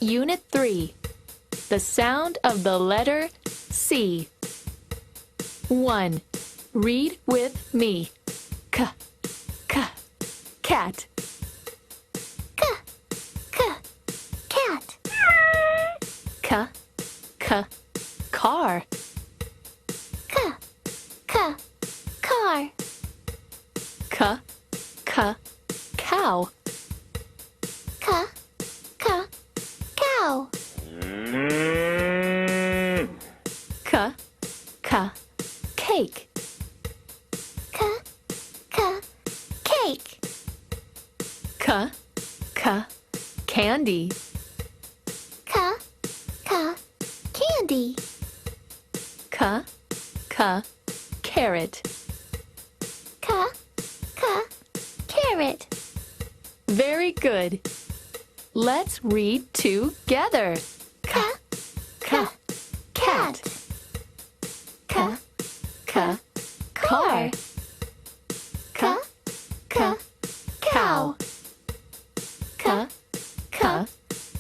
Unit 3. The sound of the letter C. 1. Read with me. K, cat. Cat. Car. Car. Cow. Cow. Cake. Cake. Candy. Candy. Carrot. Carrot. Very good. Let's read together. Cat. Car. Cow.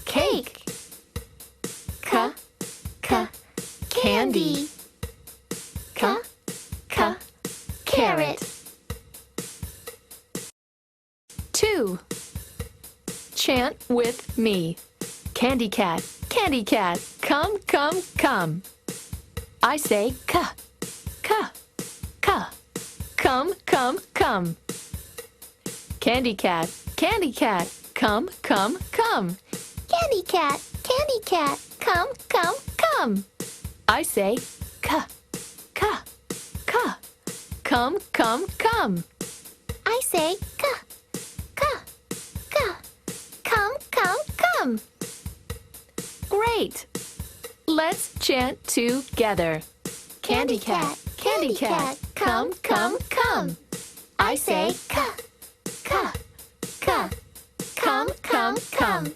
Cake. Candy. Carrot. 2. Chant with me. Candy cat, come, come, come. I say come, come. Candy cat, come, come, come. Candy cat, come, come. I say come, come. I say come. Great. Let's chant together. Candy cat, come, come, come. I say come, come.